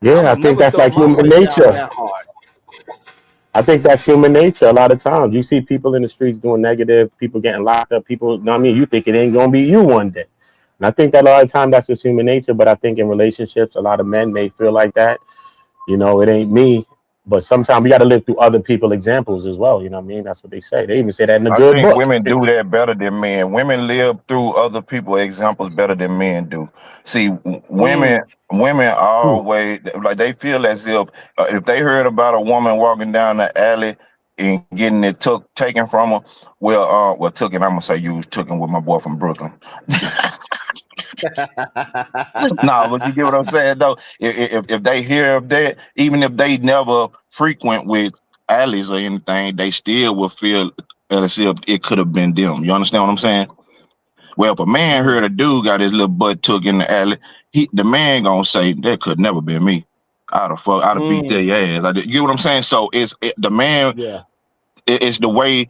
I Yeah, I would think never that's throw like my human money down nature. that hard. I think that's human nature. A lot of times, you see people in the streets doing negative, people getting locked up. People, you know what I mean, you think it ain't gonna be you one day, and I think that a lot of times that's just human nature. But I think in relationships, a lot of men may feel like that. You know, it ain't me. But sometimes we got to live through other people examples as well. You know what I mean? That's what they say. They even say that in a I good think book. women do that better than men. Women live through other people's examples better than men do. See, women Mm. women Hmm. always like they feel as if they heard about a woman walking down the alley and getting it taken from her, well took it. I'm gonna say you was taken with my boy from Brooklyn. No, but you get what I'm saying though. If they hear of that, even if they never frequent with alleys or anything, they still will feel as if it could have been them. You understand what I'm saying? Well, if a man Mm. heard a dude got his little butt took in the alley, the man gonna say that could never been me. I'd have beat Mm. their ass. You get what I'm saying? So the man. Yeah. It's the way,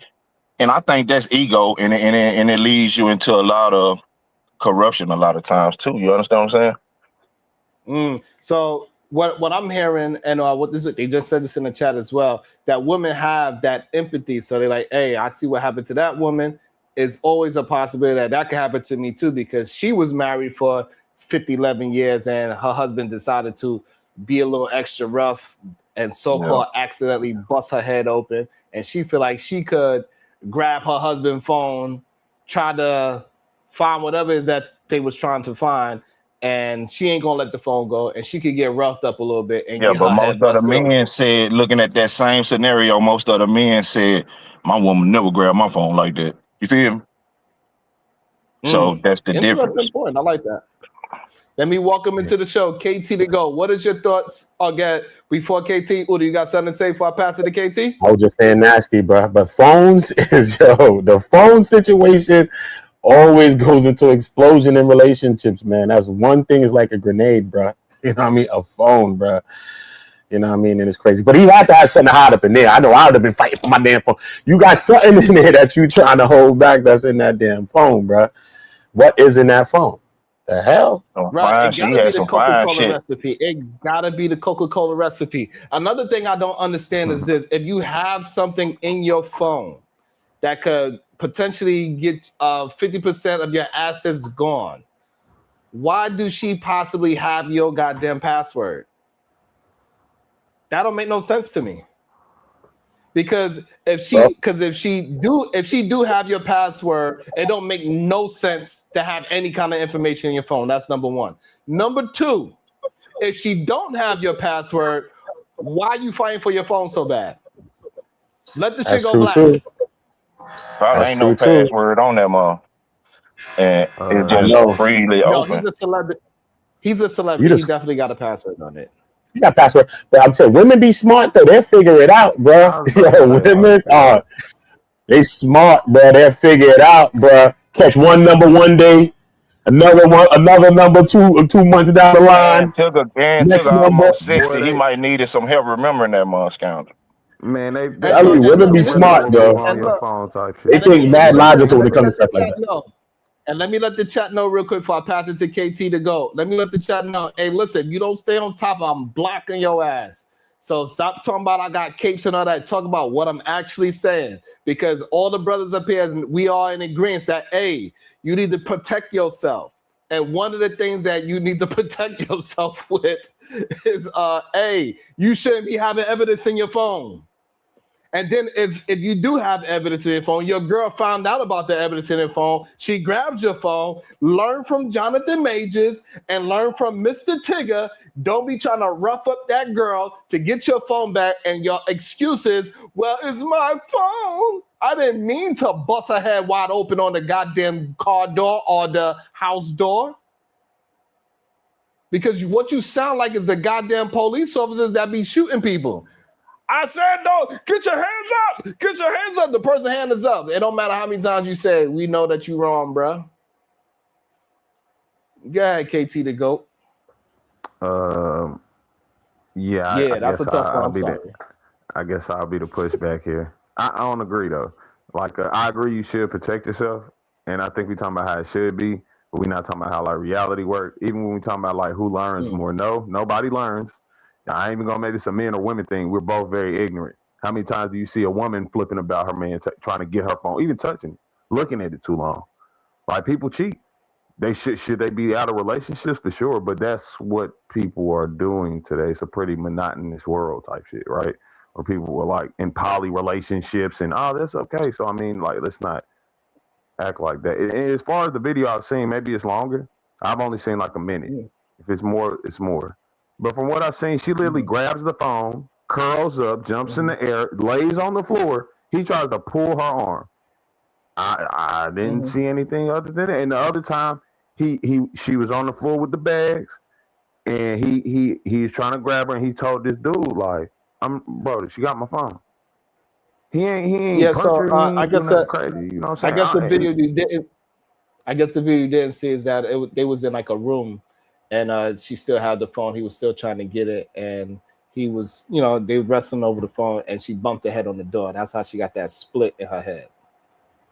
and I think that's ego, and it leads you into a lot of corruption a lot of times too. You understand what I'm saying? So what I'm hearing, and what this they just said this in the chat as well, that women have that empathy. So they're like, hey, I see what happened to that woman. It's always a possibility that that could happen to me too, because she was married for 50, 11 years and her husband decided to be a little extra rough and Yeah. so-called accidentally bust her head open. And she feel like she could grab her husband's phone, try to find whatever it is that they was trying to find, and she ain't gonna let the phone go, and she could get roughed up a little bit and Yeah, get but her most head of the busted open. men said, looking at that same scenario, most of the men said, my woman never grabbed my phone like that. You feel me? So that's the difference. Interesting point. I like that. Let me welcome into the show, KT to go. What is your thoughts again before KT? Udo, you got something to say before I pass it to KT? I was just saying nasty, bro. But phones is the phone situation always goes into explosion in relationships, man. That's one thing is like a grenade, bro. You know what I mean? A phone, bro. You know what I mean? And it's crazy. But he had to have something to hide up in there. I know I would have been fighting for my damn phone. You got something in there that you trying to hold back that's in that damn phone, bro. What is in that phone? The hell? Some Right. fine It shit. He gotta be had the some fine Coca-Cola shit. recipe. It gotta be the Coca-Cola recipe. Another thing I don't understand is this: if you have something in your phone that could potentially get 50% of your assets gone, why do she possibly have your goddamn password? That don't make no sense to me. Because Bro, if she do have your password, it don't make no sense to have any kind of information in your phone. That's number one. Number two, if she don't have your password, why are you fighting for your phone so bad? Let the shit that's go true too. black. Probably That's ain't no true too. password on that mom. And it's I just know. freely No, he's open. a celebrity. He's a You celebrity. He just definitely got a password on it. you got password. But I'm telling you, women be smart though. They'll figure it out, bro. I was about to Yo, say like, women are they smart, bro. They'll figure it out, bro. Catch one number one day, another number 2 months down the And line. took Next number. almost boy, 60. He might needed some help remembering that mom scoundrel. man, And Tell so you, and women look, be and women look, smart, will move bro. on and your look, phone type They shit. think mad logical when it let comes to stuff the like chat that. know. And let me let the chat know real quick before I pass it to KT to go. Let me let the chat know. Hey, listen, you don't stay on top, I'm blocking your ass. So stop talking about I got capes and all that. Talk about what I'm actually saying. Because all the brothers up here, we are in agreement that, hey, you need to protect yourself. And one of the things that you need to protect yourself with is, hey, you shouldn't be having evidence in your phone. And then if you do have evidence in your phone, your girl found out about the evidence in your phone, she grabs your phone, learn from Jonathan Majors and learn from Mr. Tigger. Don't be trying to rough up that girl to get your phone back, and your excuses, well, it's my phone. I didn't mean to bust her head wide open on the goddamn car door or the house door. Because what you sound like is the goddamn police officers that be shooting people. I said, no, get your hands up. Get your hands up. The person's hand is up. It don't matter how many times you say, we know that you wrong, bro. Go ahead, KT the GOAT. Um, yeah, I Yeah, that's a guess tough one. I'll I'm be the sorry. I guess I'll be the pushback here. I don't agree though. Like I agree you should protect yourself, and I think we talking about how it should be, but we're not talking about how like reality work. Even when we talking about like who learns more, no, nobody learns. I ain't even gonna make this a men or women thing. We're both very ignorant. How many times do you see a woman flipping about her man, trying to get her phone, even touching it, looking at it too long? Like, people cheat. They should they be out of relationships for sure, but that's what people are doing today. It's a pretty monotonous world type shit, right? Where people were like in poly relationships and that's okay. So I mean, like, let's not act like that. And as far as the video I've seen, maybe it's longer. I've only seen like a minute. If it's more, it's more. But from what I've seen, she literally grabs the phone, curls up, jumps in the air, lays on the floor. He tries to pull her arm. I didn't see anything other than it. And the other time, she was on the floor with the bags, and he's trying to grab her, and he told this dude, like, bro, she got my phone. He ain't punch her. I guess that crazy. You know what I'm saying? I guess the video you didn't. I guess the video you didn't see is that they was in like a room, and she still had the phone. He was still trying to get it, and he was, they were wrestling over the phone, and she bumped her head on the door. That's how she got that split in her head.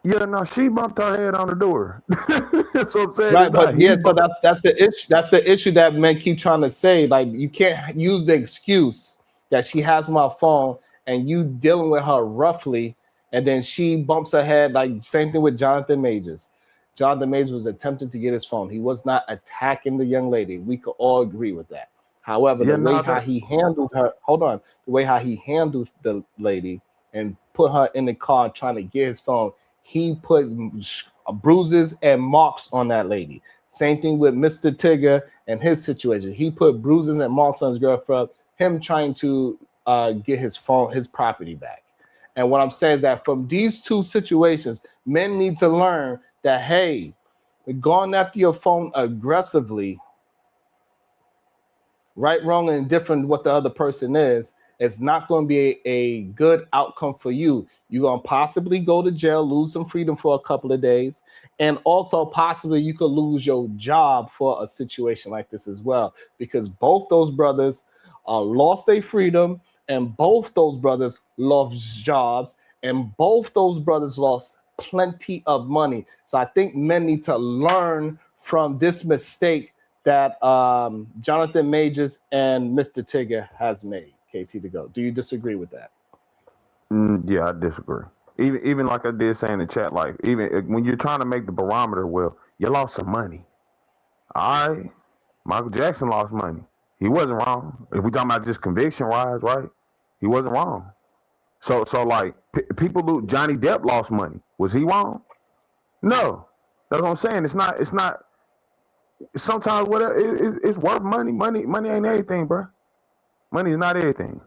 Yeah, no, she bumped her head on the door. That's what I'm saying. Right, but so that's the issue. That's the issue that men keep trying to say. Like, you can't use the excuse that she has my phone and you dealing with her roughly, and then she bumps her head. Like, same thing with Jonathan Majors. Jonathan Majors was attempting to get his phone. He was not attacking the young lady. We could all agree with that. However, the way how he handled her, the way how he handled the lady and put her in the car trying to get his phone, he put bruises and marks on that lady. Same thing with Mr. Tigger and his situation. He put bruises and marks on his girlfriend, him trying to get his phone, his property back. And what I'm saying is that from these two situations, men need to learn that, hey, going after your phone aggressively, right, wrong, and indifferent what the other person is, it's not going to be a good outcome for you. You're going to possibly go to jail, lose some freedom for a couple of days, and also possibly you could lose your job for a situation like this as well, because both those brothers lost their freedom, and both those brothers lost jobs, and both those brothers lost plenty of money. So I think men need to learn from this mistake that Jonathan Majors and Mr. Tigger has made. KT to go. Do you disagree with that? Yeah, I disagree. Even like I did say in the chat, like, even when you're trying to make the barometer, well, you lost some money. All right, Michael Jackson lost money. He wasn't wrong. If we're talking about just conviction wise, right? He wasn't wrong. So like, people lose. Johnny Depp lost money. Was he wrong? No. That's what I'm saying. It's not. Sometimes whatever it's worth money. Money ain't everything, bro. Money is not everything.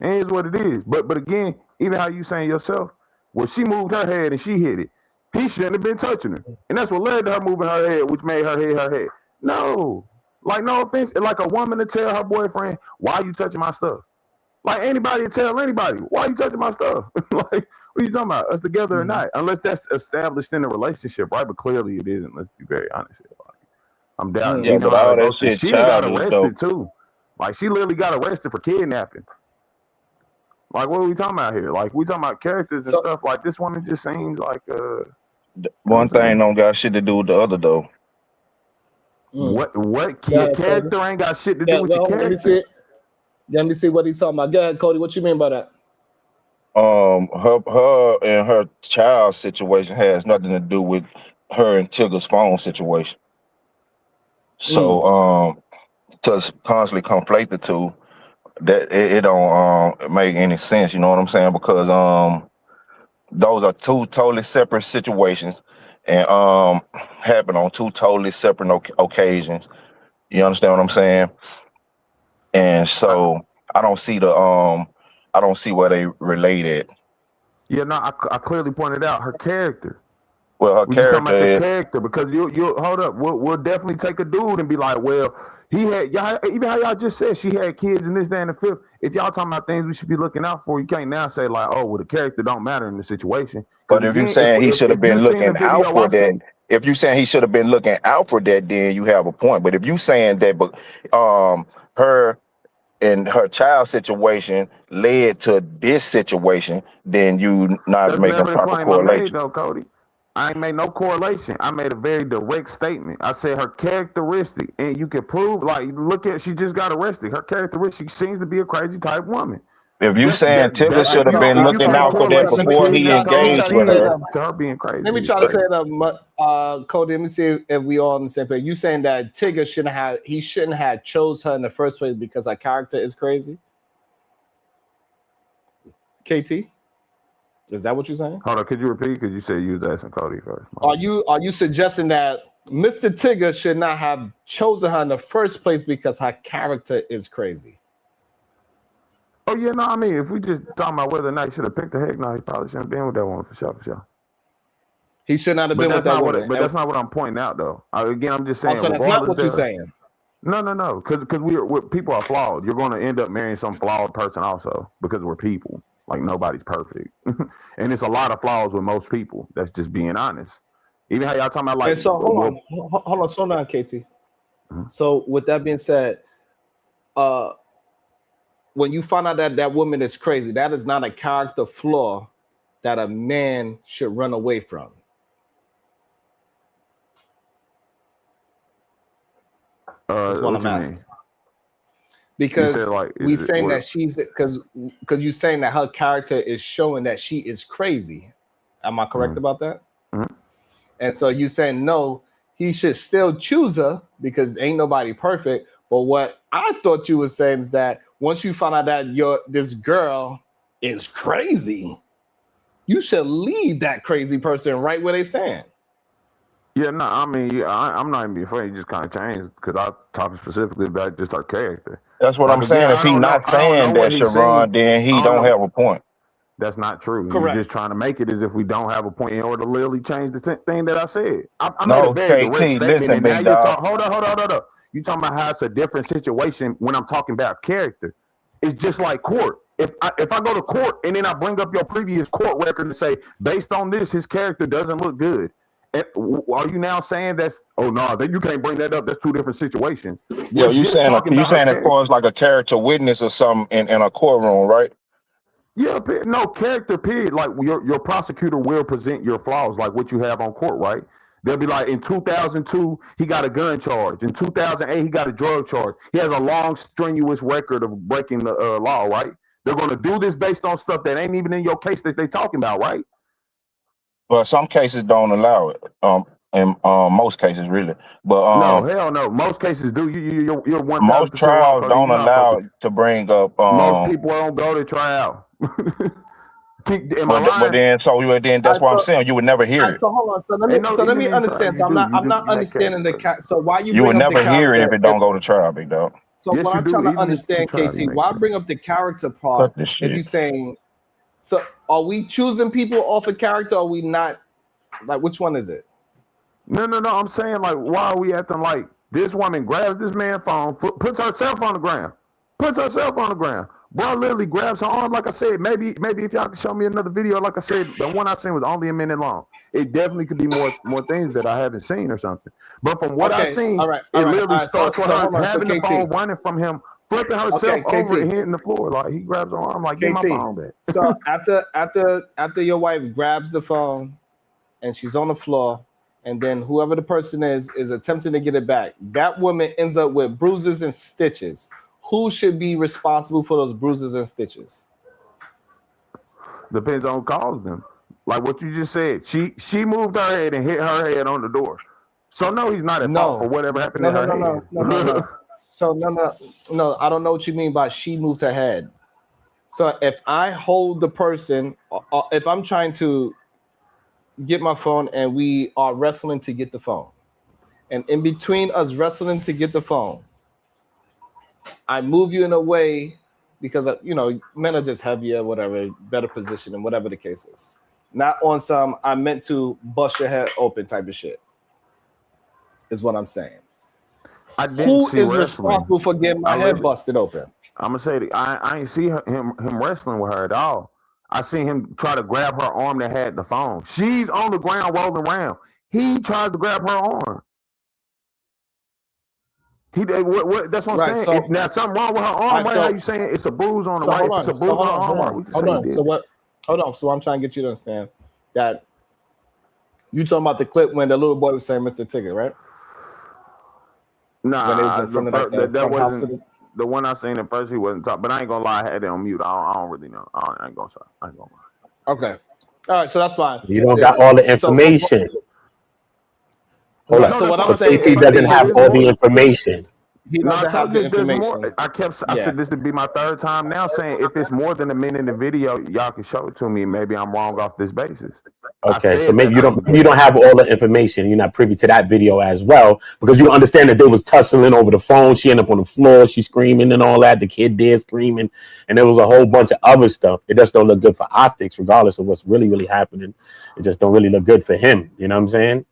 It is what it is. But again, even how you saying yourself, well, she moved her head and she hit it. He shouldn't have been touching her. And that's what led to her moving her head, which made her hit her head. No. Like, no offense. Like a woman to tell her boyfriend, why are you touching my stuff? Like, anybody to tell anybody, why are you touching my stuff? Like, what are you talking about? Us together or not? Unless that's established in a relationship, right? But clearly it isn't. Let's be very honest here. Like, I'm doubting. Yeah, but all that shit she got childish, arrested though. too. Like, she literally got arrested for kidnapping. Like, what are we talking about here? Like, we talking about characters and stuff. Like, this woman just seems like one thing don't got shit to do with the other, though. What your character ain't got shit to do with your character? Let me see what he's talking about. Go ahead, Cody. What you mean by that? Her and her child situation has nothing to do with her and Tigger's phone situation. So to constantly conflate the two, that it don't make any sense. You know what I'm saying? Because those are two totally separate situations, and happen on two totally separate occasions. You understand what I'm saying? And so I don't see where they related. Yeah, no, I clearly pointed out her character. Well, her character talking about your character, because you hold up. We'll definitely take a dude and be like, well, he had y'all, even how y'all just said she had kids and this, that, and the fifth. If y'all talking about things we should be looking out for, you can't now say like, oh, well, the character don't matter in the situation. But if you're saying he should have been looking out for that, if you're saying he should have been looking out for that, then you have a point. But if you saying that, but her and her child situation led to this situation, then you not making proper correlation. Though, Cody. I ain't made no correlation. I made a very direct statement. I said her characteristic, and you can prove, like, look at, she just got arrested. Her characteristic seems to be a crazy type woman. If you saying Tigger That's should have been looking out for that before he engaged with her. To her being crazy. Let me try to clear it up, Cody. Let me see if we all on the same page. You saying that Tigger shouldn't have chose her in the first place because her character is crazy? KT, is that what you're saying? Hold on, could you repeat? Because you said you was asking Cody first. Are you suggesting that Mr. Tigger should not have chosen her in the first place because her character is crazy? Oh yeah, no, I mean, if we just talking about whether or not he should have picked her, heck no, he probably shouldn't have been with that one for sure. He should not have been with that woman. But that's not what I'm pointing out, though. Again, I'm just saying. So that's not what you're saying. No, because people are flawed. You're going to end up marrying some flawed person also because we're people. Like nobody's perfect, and it's a lot of flaws with most people. That's just being honest. Even how y'all talking about like. And so hold on, slow down, KT. Mm-hmm. So with that being said, when you find out that that woman is crazy, that is not a character flaw that a man should run away from. That's what I'm asking. Because we saying that she's because you're saying that her character is showing that she is crazy. Am I correct about that? Mm-hmm. And so you saying no, he should still choose her because ain't nobody perfect. But what I thought you were saying is that once you find out that this girl is crazy, you should leave that crazy person right where they stand. Yeah, no, I mean, I'm not even being afraid. You just kind of changed because I talked specifically about just her character. That's what I'm saying. If he's not saying that, Sharon, then he don't have a point. That's not true. Correct. You're just trying to make it as if we don't have a point in order to literally change the thing that I said. I no, KT, listen, big dog. Hold on. You talking about how it's a different situation when I'm talking about character. It's just like court. If I go to court and then I bring up your previous court record and say, based on this, his character doesn't look good. And are you now saying that's you can't bring that up? That's two different situations. Yeah, you saying it cause like a character witness or something in a courtroom, right? Yeah, no character. Period. Like your prosecutor will present your flaws, like what you have on court, right? They'll be like, in 2002 he got a gun charge. In 2008 he got a drug charge. He has a long, strenuous record of breaking the law, right? They're going to do this based on stuff that ain't even in your case that they talking about, right? Well, some cases don't allow it. In most cases, really. But no, hell no. Most cases do. You're 1,000%. Most trials don't allow it to bring up. Most people don't go to trial. But then that's what I'm saying. You would never hear it. So hold on. So let me understand. So I'm not understanding the. So why you would never hear it if it don't go to trial, big dog. So what I'm trying to understand, KT, why bring up the character part if you saying? So are we choosing people off of character? Or are we not? Like, which one is it? No. I'm saying, like, why are we acting like this woman grabs this man's phone, puts herself on the ground, Bro literally grabs her arm, like I said. Maybe if y'all can show me another video, like I said, the one I seen was only a minute long. It definitely could be more things that I haven't seen or something. But from what I've seen, it literally starts with her having the phone, running from him, flipping herself over and hitting the floor. Like, he grabs her arm, like, get my phone back. So after your wife grabs the phone and she's on the floor, and then whoever the person is attempting to get it back, that woman ends up with bruises and stitches. Who should be responsible for those bruises and stitches? Depends on who caused them. Like what you just said. She moved her head and hit her head on the door. So no, he's not at fault for whatever happened to her head. No. So no, I don't know what you mean by she moved her head. So if I hold the person, if I'm trying to get my phone and we are wrestling to get the phone, and in between us wrestling to get the phone, I move you in a way because men are just heavier, whatever, better position, and whatever the case is. Not on some I meant to bust your head open type of shit. Is what I'm saying. Who is responsible for getting my head busted open? I'm gonna say I ain't see him wrestling with her at all. I seen him try to grab her arm that had the phone. She's on the ground rolling around. He tried to grab her arm. That's what I'm saying. So, now something wrong with her arm, right? How you saying it's a bruise on the right? It's a bruise on her arm. Hold on. So I'm trying to get you to understand that You talking about the clip when the little boy was saying Mr. Tigger, right? Nah, when it was in front of like that wasn't the one I seen at first. He wasn't talking, but I ain't gonna lie, I had it on mute. I don't really know. I ain't gonna lie. Okay, all right, so that's fine. You don't got all the information. Hold on. So what So I'm saying, KT doesn't have all the information. He doesn't have the information. I said this would be my third time now saying if it's more than a minute in the video, y'all can show it to me. Maybe I'm wrong off this basis. Okay, so maybe you don't have all the information. You're not privy to that video as well, because you understand that they was tussling over the phone. She ended up on the floor, she's screaming and all that. The kid did screaming, and there was a whole bunch of other stuff. It just don't look good for optics, regardless of what's really happening. It just don't really look good for him. You know what I'm saying?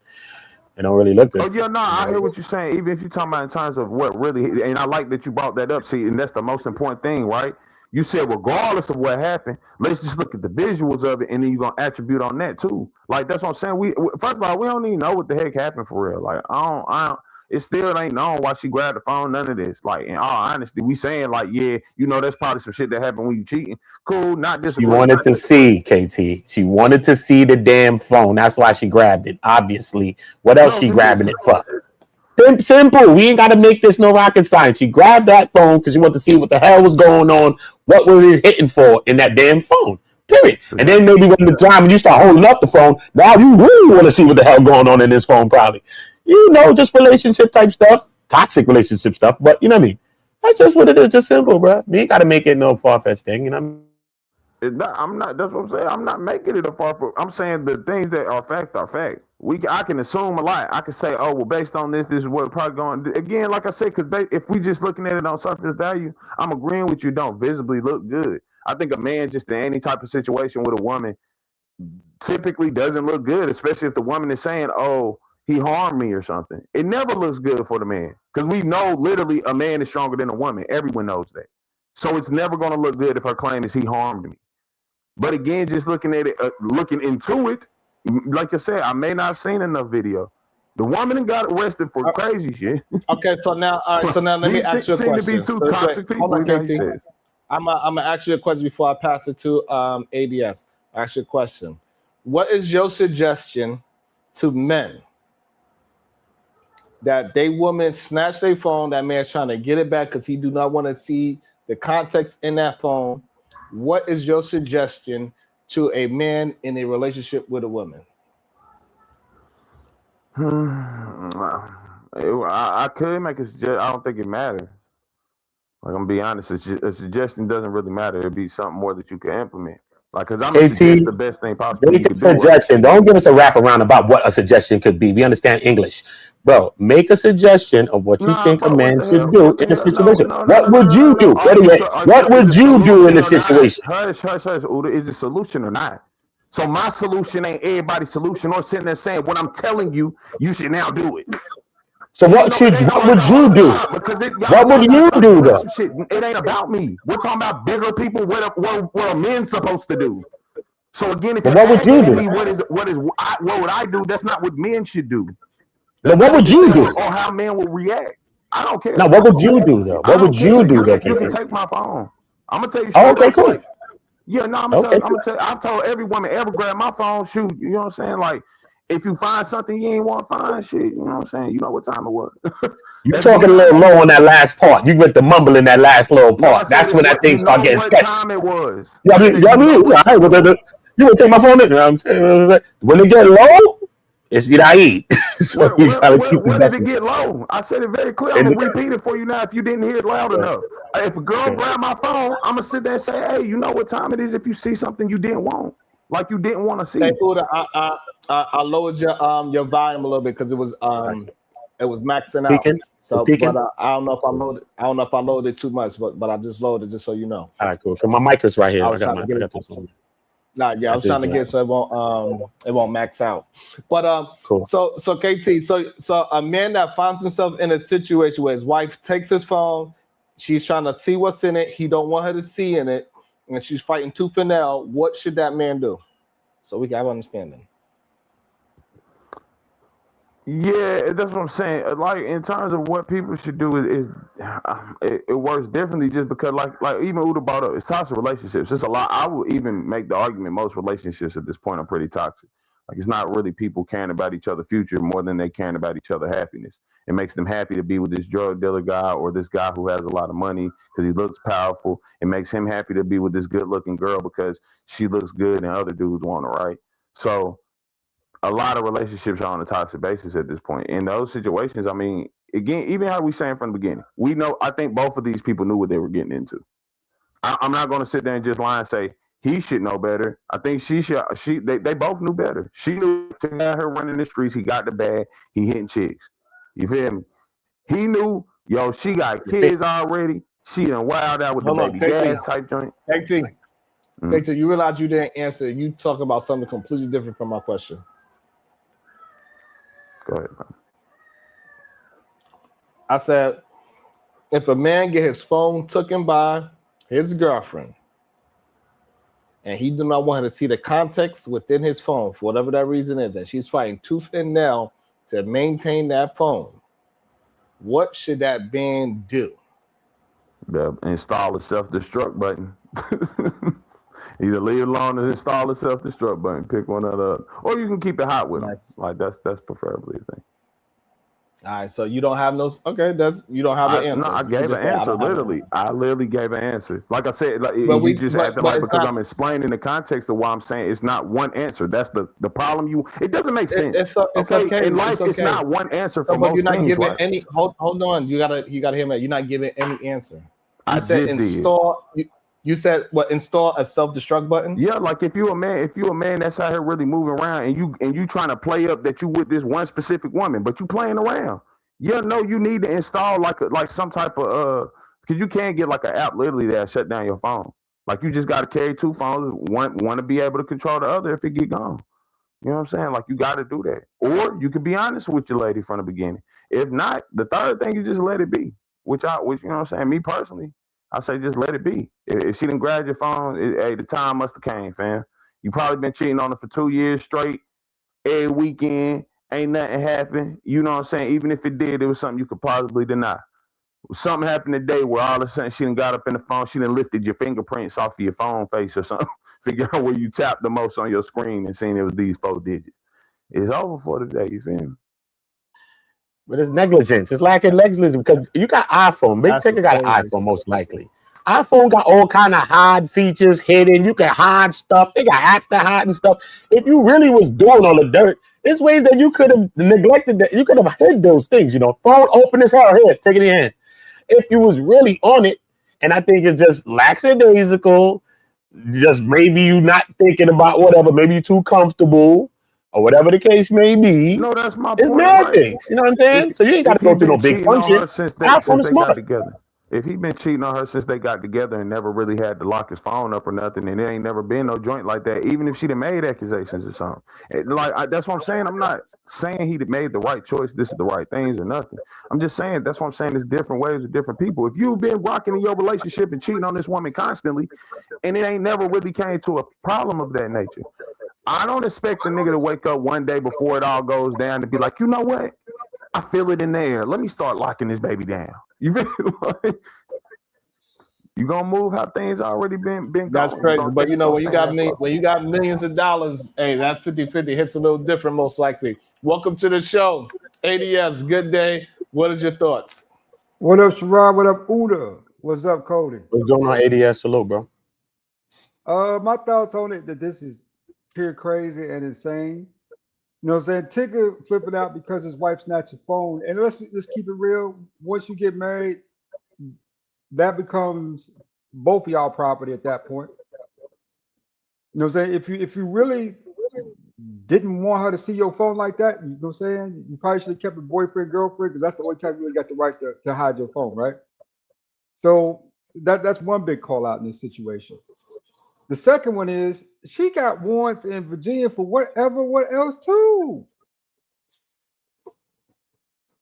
It don't really look good. Oh yeah, no, I hear what you're saying. Even if you're talking about in terms of what really, and I like that you brought that up. See, and that's the most important thing, right? You said regardless of what happened, let's just look at the visuals of it, and then you're gonna attribute on that too. Like that's what I'm saying. We first of all, we don't even know what the heck happened for real. Like I don't. It still ain't known why she grabbed the phone. None of this. Like in all honesty, we saying like, yeah, you know, that's probably some shit that happened when you cheating. Cool, not this. She wanted to see, KT. She wanted to see the damn phone. That's why she grabbed it. Obviously, what else she grabbing it for? Simple. We ain't got to make this no rocket science. She grabbed that phone because she wanted to see what the hell was going on. What was it hitting for in that damn phone? Period. And then maybe when the time when you start holding up the phone, now you really want to see what the hell going on in this phone, probably. You know, just relationship type stuff, toxic relationship stuff. But you know what I mean? That's just what it is. Just simple, bro. We ain't got to make it no far-fetched thing. You know what I mean? I'm not. That's what I'm saying. I'm not making it a far. I'm saying the things that are fact are fact. I can assume a lot. I can say, oh well, based on this is what probably going. Again, like I said, because if we just looking at it on surface value, I'm agreeing with you. Don't visibly look good. I think a man just in any type of situation with a woman typically doesn't look good, especially if the woman is saying, oh, he harmed me or something. It never looks good for the man because we know literally a man is stronger than a woman. Everyone knows that. So it's never going to look good if her claim is he harmed me. But again, just looking at it, looking into it, like I said, I may not have seen enough video. The woman got arrested for crazy shit. Okay, so now, all right, so now let me ask you a question. To be two toxic people. Hold on, KT. I'm gonna ask you a question before I pass it to ADS. I ask you a question. What is your suggestion to men that they woman snatch their phone? That man's trying to get it back because he do not want to see the context in that phone. What is your suggestion to a man in a relationship with a woman? I could make a suggestion. I don't think it matters. Like, I'm gonna be honest, a suggestion doesn't really matter. It'd be something more that you can implement. Like, because I'm gonna suggest the best thing possible. Make a suggestion. Don't give us a wraparound about what a suggestion could be. We understand English. Bro, make a suggestion of what you think a man should do in a situation. What would you do? What would you do in a situation? Hush, Uda. Is the solution or not? So my solution ain't everybody's solution or sitting there saying what I'm telling you, you should now do it. So what would you do? What would you do though? It ain't about me. We're talking about bigger people. What are men supposed to do? So again, if what would you do? What would I do? That's not what men should do. Now, what would you do? Or how men will react. I don't care. Now, what would you do though? What would you do though? You can take my phone. I'm gonna tell you. Oh, okay, cool. Yeah, no, I'm gonna tell you. I've told every woman ever grab my phone, shoot. You know what I'm saying? Like, if you find something you ain't want to find, shit, you know what I'm saying? You know what time it was. You're talking a little low on that last part. You went to mumble in that last little part. That's when that thing started getting sketchy. What time it was? You would take my phone in. You know what I'm saying? When it get low, it's I eat. So when did it get low? I said it very clear. I'm gonna repeat it for you now if you didn't hear it loud enough. If a girl grab my phone, I'm gonna sit there and say, hey, you know what time it is if you see something you didn't want. Like you didn't want to see. Hey, Uda, I lowered your volume a little bit because it was maxing out. So, but I don't know if I loaded. I don't know if I loaded too much, but I just loaded just so you know. All right, cool. Cause my mic is right here. I was trying to get so it won't max out. But cool. So KT, so a man that finds himself in a situation where his wife takes his phone, she's trying to see what's in it. He don't want her to see in it, and she's fighting tooth and nail. What should that man do? So we can have understanding. Yeah, that's what I'm saying. Like in terms of what people should do it works differently just because like even Uda brought up, it's toxic relationships. It's a lot. I would even make the argument most relationships at this point are pretty toxic. Like, it's not really people caring about each other's future more than they caring about each other's happiness. It makes them happy to be with this drug dealer guy or this guy who has a lot of money because he looks powerful. It makes him happy to be with this good-looking girl because she looks good and other dudes want her, right? So a lot of relationships are on a toxic basis at this point. In those situations, I mean, again, even how we saying from the beginning, we know, I think both of these people knew what they were getting into. I'm not going to sit there and just lie and say he should know better. I think they both knew better. She knew to have her running the streets. He got the bag. He hitting chicks. You feel me? He knew, yo, she got kids already. She done wild out with the baby gas type joint. KT, you realize you didn't answer. You talk about something completely different from my question. Go ahead, man. I said, if a man get his phone taken by his girlfriend and he do not want her to see the context within his phone for whatever that reason is, and she's fighting tooth and nail to maintain that phone, what should that man do? Install a self-destruct button. Either leave it alone or install a self-destruct button. Pick one or the other. Or you can keep it hot with them. Like that's preferably a thing. All right, so you don't have no. Okay, you don't have an answer. No, I gave an answer. Literally, I literally gave an answer. Like I said, like you just acted like because I'm explaining the context of why I'm saying it's not one answer. That's the problem. It doesn't make sense. It's okay. In life, it's not one answer for most you're not things. Giving right? any. Hold on. You gotta hear me. You're not giving any answer. I said install. You said what? Install a self-destruct button? Yeah, like if you a man that's out here really moving around and you trying to play up that you with this one specific woman, but you playing around. Yeah, no, you need to install like some type of because you can't get like an app literally that shut down your phone. Like you just got to carry two phones. One to be able to control the other if it get gone. You know what I'm saying? Like you got to do that, or you can be honest with your lady from the beginning. If not, the third thing is just let it be. Which you know what I'm saying. Me personally, I say just let it be. If she didn't grab your phone, hey, the time must have came, fam. You probably been cheating on her for 2 years straight. Every weekend, ain't nothing happened. You know what I'm saying? Even if it did, it was something you could possibly deny. Something happened today where all of a sudden she done got up in the phone, she done lifted your fingerprints off of your phone face or something. Figure out where you tapped the most on your screen and seen it was these 4 digits. It's over for today, you feel me? But it's negligence. It's lacking negligence because you got iPhone. Big Tigger got an iPhone most likely. iPhone got all kind of hide features hidden. You can hide stuff. They got hacked to hide and stuff. If you really was doing all the dirt, there's ways that you could have neglected that. You could have hid those things. You know, phone open as hell. Here, take it in your hand. If you was really on it, and I think it's just lackadaisical. Just maybe you not thinking about whatever. Maybe you're too comfortable. Or whatever the case may be. No, that's my point. It's mad things. You know what I'm saying? So you ain't got to go through no big function. Since they got together. If he been cheating on her since they got together and never really had to lock his phone up or nothing, and there ain't never been no joint like that, even if she'd have made accusations or something. That's what I'm saying. I'm not saying he made the right choice. This is the right things or nothing. I'm just saying that's what I'm saying. There's different ways of different people. If you've been rocking in your relationship and cheating on this woman constantly, and it ain't never really came to a problem of that nature, I don't expect a nigga to wake up one day before it all goes down to be like, you know what? I feel it in the air. Let me start locking this baby down. You feel like you gonna move how things already been That's crazy. But you know, when you got millions of dollars, hey, that 50-50 hits a little different, most likely. Welcome to the show. ADS, good day. What is your thoughts? What up, Sherrod? What up, Oota? What's up, Cody? What's going on, ADS? Hello, bro. My thoughts on it that this is pure crazy and insane. You know what I'm saying? Tigger flipping out because his wife snatched his phone. And let's keep it real. Once you get married, that becomes both of y'all property at that point. You know what I'm saying? If you really didn't want her to see your phone like that, you know what I'm saying? You probably should have kept a boyfriend, girlfriend, because that's the only time you really got the right to hide your phone, right? So that's one big call out in this situation. The second one is she got warrants in Virginia for what else too.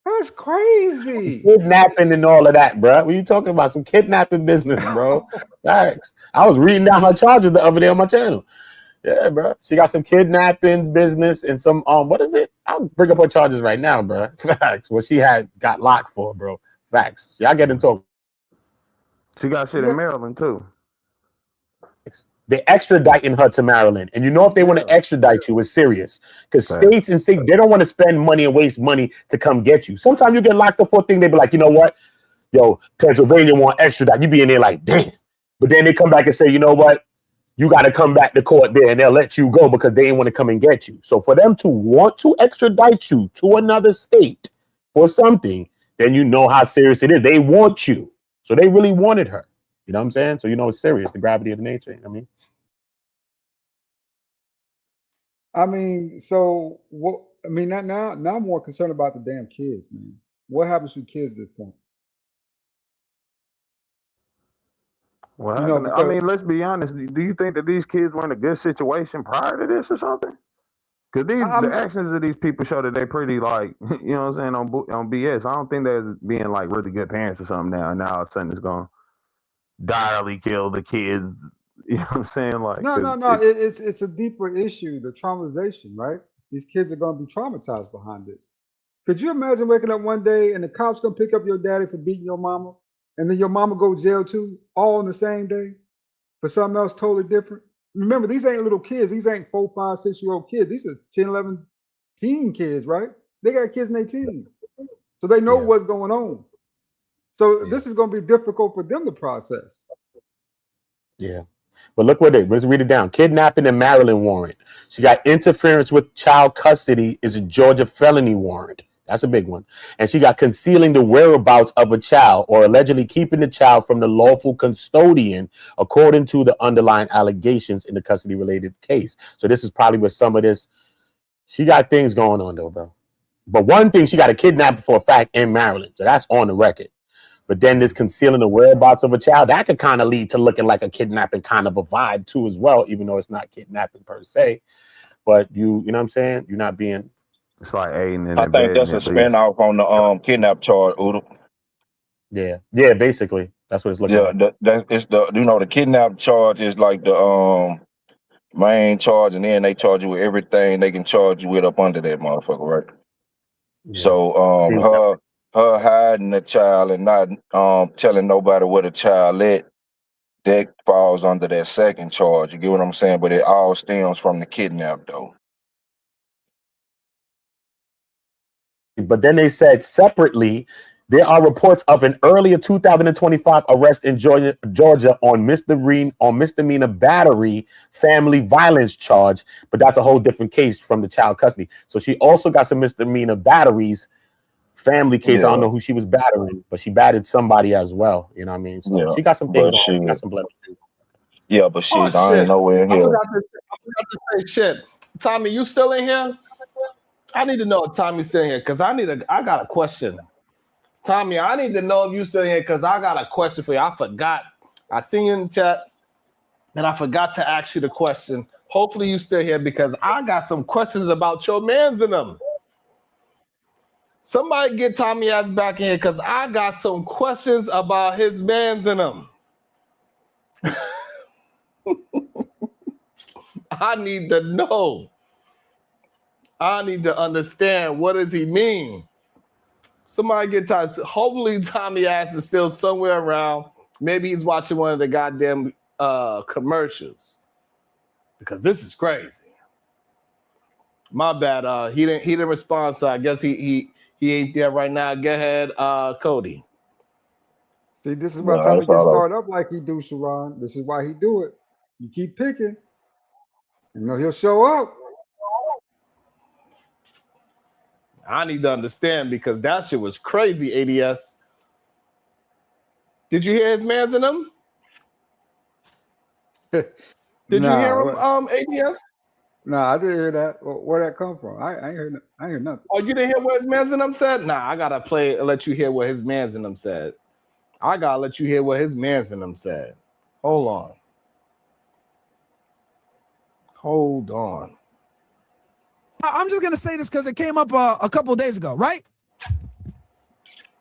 That's crazy. Kidnapping and all of that, bro. What are you talking about? Some kidnapping business, bro. Facts. I was reading down her charges the other day on my channel. Yeah, bro. She got some kidnapping business and some what is it? I'll bring up her charges right now, bro. Facts. What she got locked for, bro. Facts. See, I get into. She got shit in Maryland too. they're extraditing her to Maryland. And you know if they want to extradite you, it's serious. Because states they don't want to spend money and waste money to come get you. Sometimes you get locked up for a thing, they be like, you know what? Yo, Pennsylvania want extradite. You be in there like, damn. But then they come back and say, you know what? You got to come back to court there and they'll let you go because they didn't want to come and get you. So for them to want to extradite you to another state for something, then you know how serious it is. They want you. So they really wanted her. You know what I'm saying? So you know it's serious, the gravity of the nature. I mean, so what? I mean, now I'm more concerned about the damn kids, man. What happens to kids at this point? What You know, happened? I because mean, let's be honest. Do you think that these kids were in a good situation prior to this or something? Because the actions of these people show that they pretty like, you know what I'm saying, on BS. I don't think they're being like really good parents or something now. And now all of a sudden it's going to direly kill the kids. You know what I'm saying? Like, no. It's a deeper issue, the traumatization, right? These kids are going to be traumatized behind this. Could you imagine waking up one day and the cops gonna pick up your daddy for beating your mama, and then your mama go to jail too, all on the same day for something else totally different? Remember, these ain't little kids. These ain't 4, 5, 6-year-old kids. These are 10, 11, teen kids, right? They got kids in their teens, so they know what's going on. So this is gonna be difficult for them to process. Yeah. But look what let's read it down. Kidnapping and Maryland warrant. She got interference with child custody is a Georgia felony warrant. That's a big one. And she got concealing the whereabouts of a child or allegedly keeping the child from the lawful custodian, according to the underlying allegations in the custody-related case. So this is probably where some of this, she got things going on though, bro. But one thing, she got a kidnapping for a fact in Maryland. So that's on the record. But then this concealing the whereabouts of a child, that could kind of lead to looking like a kidnapping kind of a vibe too as well, even though it's not kidnapping per se. But you know what I'm saying? You're not being... It's like aiding and I think that's a spin-off on the kidnap charge, Oodle. Yeah, basically. That's what it's looking like. It's the kidnap charge is like the main charge, and then they charge you with everything they can charge you with up under that motherfucker, right? Yeah. So her hiding the child and not telling nobody where the child at, that falls under that second charge. You get what I'm saying? But it all stems from the kidnap though. But then they said separately, there are reports of an earlier 2025 arrest in Georgia on misdemeanor battery family violence charge, but that's a whole different case from the child custody. So she also got some misdemeanor batteries family case. I don't know who she was battering, but she battered somebody as well. You know what I mean? So she got some things on. She got some blood. Yeah, but shit, I ain't nowhere in here. I forgot to say shit. Tommy, you still in here? I need to know if Tommy's still in here because I got a question. Tommy, I need to know if you still in here because I got a question for you. I forgot. I seen you in the chat and I forgot to ask you the question. Hopefully you still here because I got some questions about your mans in them. Somebody get Tommy ass back in here because I got some questions about his mans in them. I need to know. I need to understand what does he mean. Somebody get Tommy. Hopefully Tommy ass is still somewhere around. Maybe he's watching one of the goddamn commercials because this is crazy. My bad. He didn't respond, so I guess he ain't there right now. Go ahead, Cody. See, this is why Tommy gets started up like he do, Sharon. This is why he do it. You keep picking. You know he'll show up. I need to understand because that shit was crazy, ADS. Did you hear his mans in them? Did you hear him, ADS? Nah, I didn't hear that. Where'd that come from? I ain't heard nothing. Oh, you didn't hear what his mans in them said? Nah, I gotta let you hear what his mans in them said. I gotta let you hear what his mans in them said. Hold on. I'm just gonna say this because it came up a couple of days ago, right?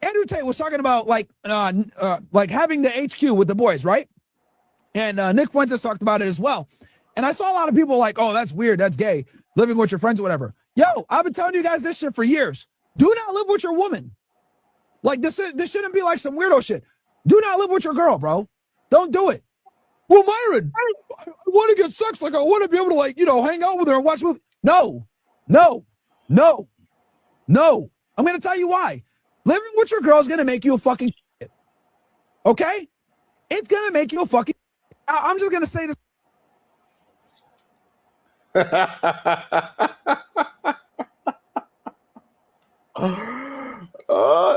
Andrew Tate was talking about like having the HQ with the boys, right? And Nick Fuentes talked about it as well. And I saw a lot of people like, oh, that's weird, that's gay, living with your friends or whatever. Yo, I've been telling you guys this shit for years. Do not live with your woman. Like this shouldn't be like some weirdo shit. Do not live with your girl, bro. Don't do it. Well, Myron, I want to get sex. Like, I want to be able to, like, you know, hang out with her and watch movies. No. I'm going to tell you why. Living with your girl is going to make you a fucking shit. Okay? It's going to make you a fucking I'm just going to say this.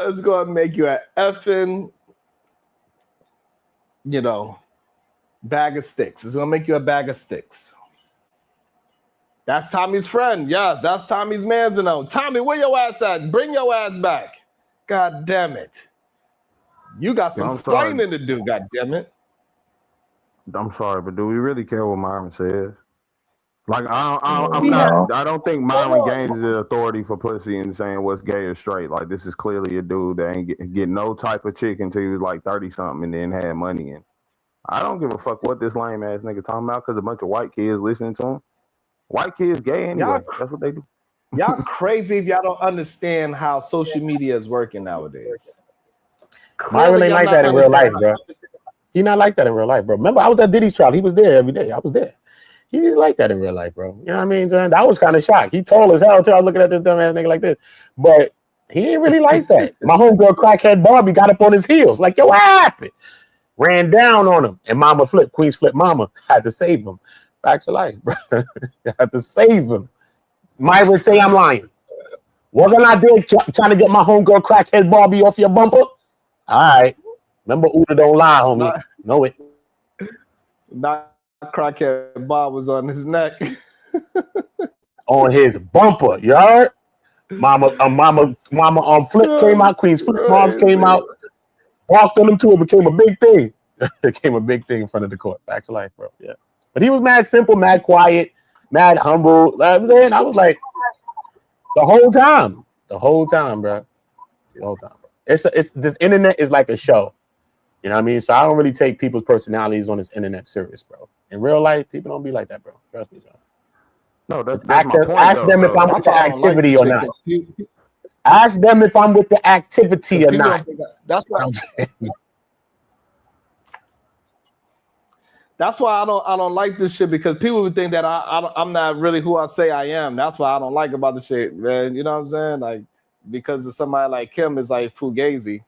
It's going to make you an effing, you know, bag of sticks. It's going to make you a bag of sticks. That's Tommy's friend. Yes, that's Tommy's man's. Tommy, where your ass at? Bring your ass back. God damn it. You got some explaining to do, god damn it. I'm sorry, but do we really care what Myron says? Like, I don't think Myron gains the authority for pussy and saying what's gay or straight. Like, this is clearly a dude that ain't get no type of chick until he was like 30-something and then had money in. I don't give a fuck what this lame ass nigga talking about because a bunch of white kids listening to him. White kids gay anyway. That's what they do. Y'all crazy if y'all don't understand how social media is working nowadays. Myron ain't like that in real life, bro. He not like that in real life, bro. Remember, I was at Diddy's trial. He was there every day. I was there. He didn't like that in real life, bro. You know what I mean? I was kind of shocked. He tall as hell too. I was looking at this dumb ass nigga like this. But he didn't really like that. My homegirl crackhead Barbie got up on his heels. Like, yo, what happened? Ran down on him. And mama flipped. Queens flip mama. Had to save him. Facts of life, bro. Had to save him. Myron say I'm lying. Wasn't I there trying to get my homegirl crackhead Barbie off your bumper? All right. Remember, Oota don't lie, homie. Know it. Not crackhead Bob was on his neck. On his bumper, you heard? Mama Flip came out, Queen's Flip Moms came out, walked on them too. It became a big thing. It became a big thing in front of the court. Facts of life, bro. Yeah. But he was mad simple, mad quiet, mad humble. I was like, the whole time, bro. The whole time. It's this internet is like a show. You know what I mean? So I don't really take people's personalities on this internet serious, bro. In real life, people don't be like that, bro. Trust me, son. No, that's my point. Ask them if I'm with the activity or not. Ask them if I'm with the activity or not. That's what I'm saying. That's why I don't like this shit, because people would think that I'm not really who I say I am. That's why I don't like about the shit, man. You know what I'm saying? Like, because of somebody like Kim is like fugazi.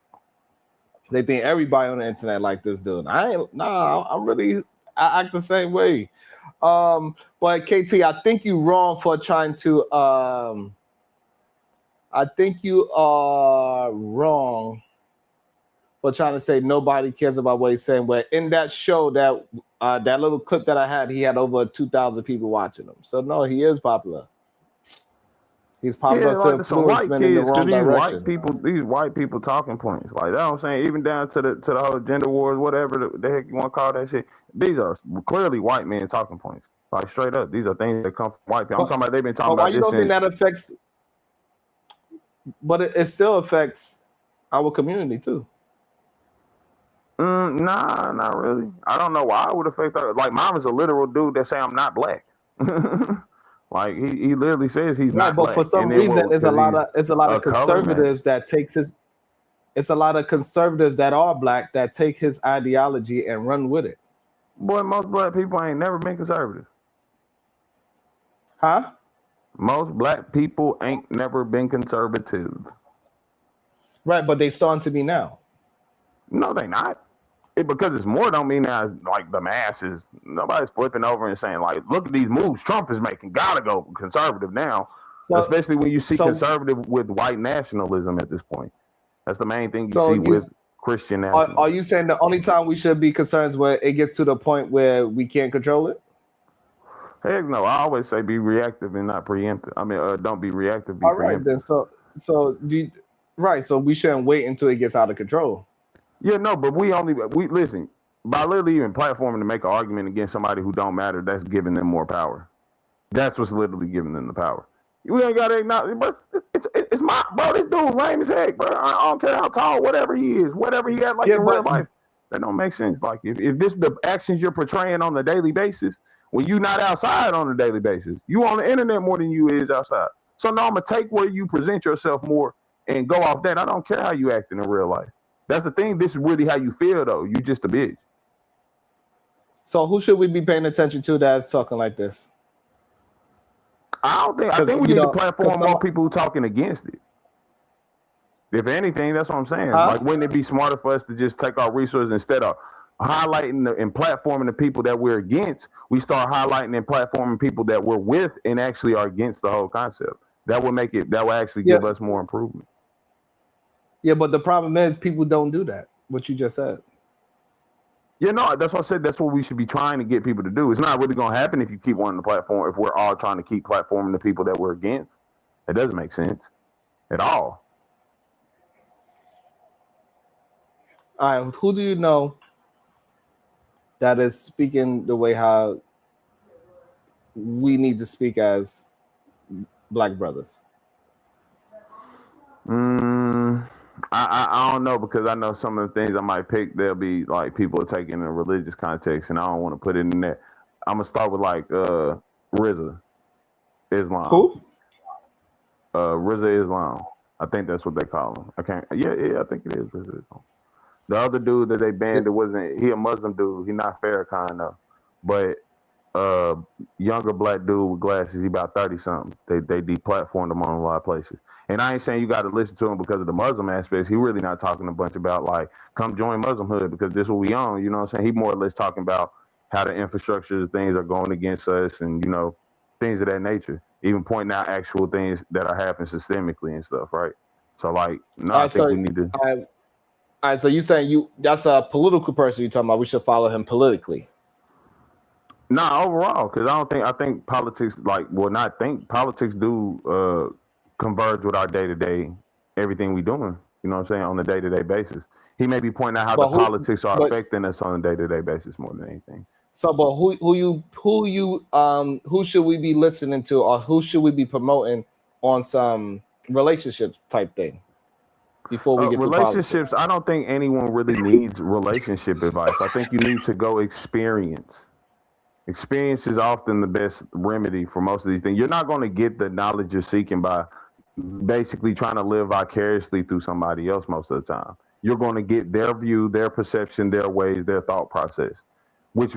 They think everybody on the internet like this dude. I act the same way. But KT, I think you're wrong for trying to I think you are wrong for trying to say nobody cares about what he's saying. Where in that show, that that little clip that I had, he had over 2,000 people watching him. So no, he is popular. He's popular to influence men in the wrong direction. These white people talking points. Like, that's what I'm saying, even down to the whole gender wars, whatever the heck you want to call that shit. These are clearly white men talking points. Like, straight up, these are things that come from white people. I'm talking about they've been talking about this. Why you don't think that affects? But it still affects our community too. Nah, not really. I don't know why it would affect her. Like, mom is a literal dude that say I'm not black. Like, he literally says he's not black. But for some reason, it's a lot of conservatives that takes his. It's a lot of conservatives that are black that take his ideology and run with it. Boy, most black people ain't never been conservative. Huh? Most black people ain't never been conservative. Right, but they starting to be now. No, they not. Because it's more don't mean that like the masses. Nobody's flipping over and saying like, look at these moves Trump is making. Gotta go conservative now. So, especially when you see conservative with white nationalism at this point. That's the main thing you see with Christian nationalism. Are you saying the only time we should be concerned is when it gets to the point where we can't control it? Heck no. I always say be reactive and not preemptive. I mean, don't be reactive, be all preemptive. Right, then. So we shouldn't wait until it gets out of control. Yeah, no, but we listen, by literally even platforming to make an argument against somebody who don't matter, that's giving them more power. That's what's literally giving them the power. We ain't gotta acknowledge, but it's my bro, this dude lame as heck, bro. I don't care how tall, whatever he is, whatever he had like in real life. That don't make sense. Like if this the actions you're portraying on a daily basis, when you're not outside on a daily basis, you on the internet more than you is outside. So now I'm gonna take where you present yourself more and go off that. I don't care how you act in real life. That's the thing. This is really how you feel, though. You just a bitch. So who should we be paying attention to that's talking like this? I think we need to platform more people who talking against it. If anything, that's what I'm saying. Like, wouldn't it be smarter for us to just take our resources instead of highlighting and platforming the people that we're against? We start highlighting and platforming people that we're with and actually are against the whole concept. That would make it. That would actually give us more improvement. Yeah, but the problem is people don't do that. What you just said. Yeah, no, that's what I said. That's what we should be trying to get people to do. It's not really going to happen if you keep wanting the platform. If we're all trying to keep platforming the people that we're against, it doesn't make sense at all. All right, who do you know that is speaking the way how we need to speak as Black brothers? I don't know, because I know some of the things I might pick, they'll be like people are taking in a religious context, and I don't want to put it in there. I'm gonna start with like RZA, Islam. Who? RZA Islam. I think that's what they call him. I can't. Yeah, I think it is RZA Islam. The other dude that they banned, it wasn't. He a Muslim dude. He not Farrakhan though, but younger black dude with glasses. He about 30 something. They deplatformed him on a lot of places. And I ain't saying you got to listen to him because of the Muslim aspects. He really not talking a bunch about like, come join Muslimhood because this is what we own. You know what I'm saying? He more or less talking about how the infrastructure of things are going against us and, you know, things of that nature. Even pointing out actual things that are happening systemically and stuff, right? So like, no, I think we need to. All right, so you saying that's a political person you're talking about. We should follow him politically. Nah, overall, because I think politics, politics do converge with our day-to-day, everything we doing, you know what I'm saying, on a day-to-day basis. He may be pointing out how politics are affecting us on a day-to-day basis more than anything. So, but who should we be listening to, or who should we be promoting on some relationship type thing before we get to relationships? I don't think anyone really needs relationship advice. I think you need to go experience. Experience is often the best remedy for most of these things. You're not going to get the knowledge you're seeking by basically trying to live vicariously through somebody else most of the time. You're going to get their view, their perception, their ways, their thought process, which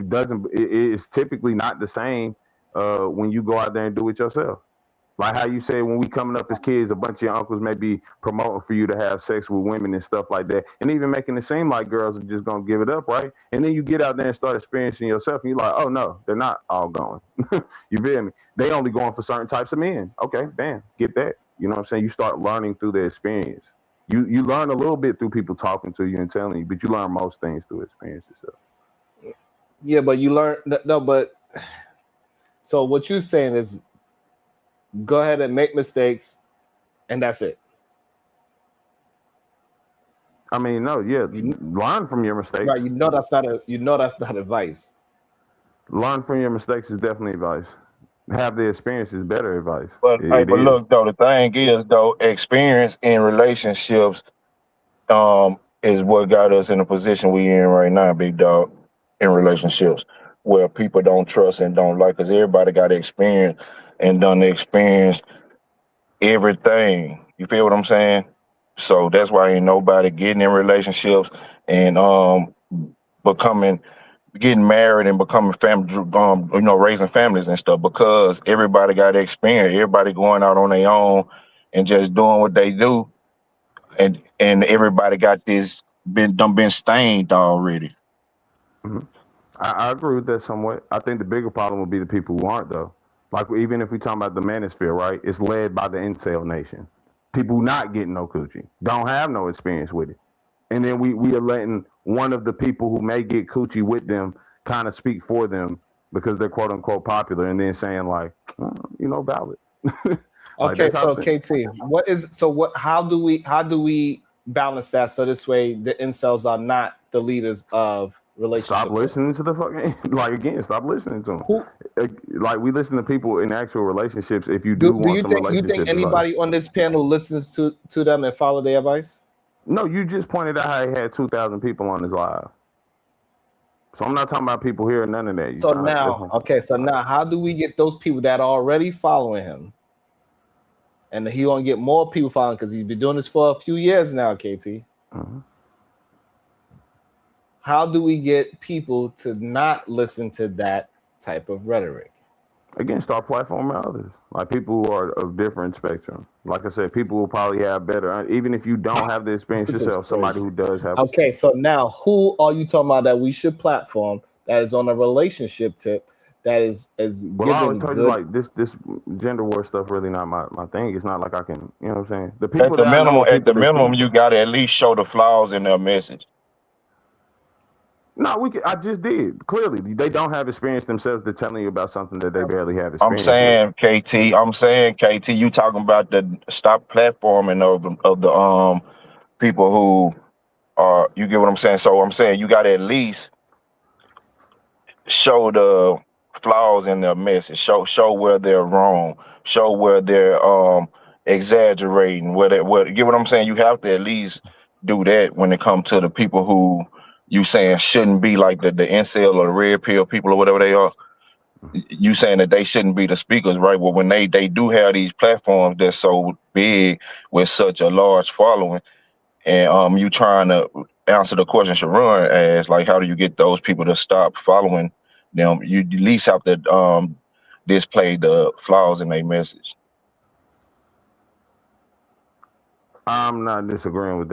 is typically not the same when you go out there and do it yourself. Like how you say when we coming up as kids, a bunch of your uncles may be promoting for you to have sex with women and stuff like that, and even making it seem like girls are just gonna give it up, right? And then you get out there and start experiencing yourself, and you're like, oh no, they're not all going. You feel me? They only going for certain types of men. Okay, bam, get that. You know what I'm saying? You start learning through the experience. You learn a little bit through people talking to you and telling you, but you learn most things through experience yourself. Yeah, but you learn but so what you're saying is, go ahead and make mistakes, and that's it. I mean, no, yeah, learn from your mistakes. Right, that's not advice. Learn from your mistakes is definitely advice. Have the experience is better advice. But look though, the thing is though, experience in relationships is what got us in the position we in right now, big dog, in relationships where people don't trust and don't like us. Everybody got experience and done the experience everything. You feel what I'm saying? So that's why ain't nobody getting in relationships and getting married and becoming family, raising families and stuff, because everybody got experience. Everybody going out on their own and just doing what they do, and everybody got this been stained already. Mm-hmm. I agree with that somewhat. I think the bigger problem would be the people who aren't though. Like even if we talk about the manosphere, right? It's led by the incel nation. People not getting no coochie, don't have no experience with it. And then we are letting one of the people who may get coochie with them kind of speak for them because they're quote unquote popular, and then saying like, valid. Like, okay, so KT, how do we balance that so this way the incels are not the leaders of relationships? Stop listening to the fucking stop listening to them. Like we listen to people in actual relationships. If you do want some relationships, you think anybody on this panel listens to them and follow their advice? No, you just pointed out how he had 2,000 people on his live. So I'm not talking about people here, none of that. So now, how do we get those people that are already following him, and he gonna get more people following because he's been doing this for a few years now, KT? Mm-hmm. How do we get people to not listen to that type of rhetoric? Again, start platforming others, like people who are of different spectrum. Like I said, people will probably have better, even if you don't have the experience This is yourself. Somebody crazy. who does have. Okay, so now who are you talking about that we should platform that is on a relationship tip that is Well, I always giving tell you, good? like this gender war stuff really not my thing. It's not like I can, you know what I'm saying. The At people the that I know, minimum, are people that cheat. you got to at least show the flaws in their message. No, I just did. Clearly, they don't have experience themselves. They're telling you about something that they barely have I'm experience with. saying, KT, you talking about the stop platforming of the people who are, you get what I'm saying? So I'm saying you got to at least show the flaws in their message, show where they're wrong, show where they're exaggerating, what get what I'm saying? You have to at least do that when it comes to the people who you saying shouldn't be like the incel or the red pill people or whatever they are. You saying that they shouldn't be the speakers, right? Well, when they do have these platforms that's so big with such a large following, and you trying to answer the question Sharon asked, like, how do you get those people to stop following them? You at least have to display the flaws in their message. I'm not disagreeing with that.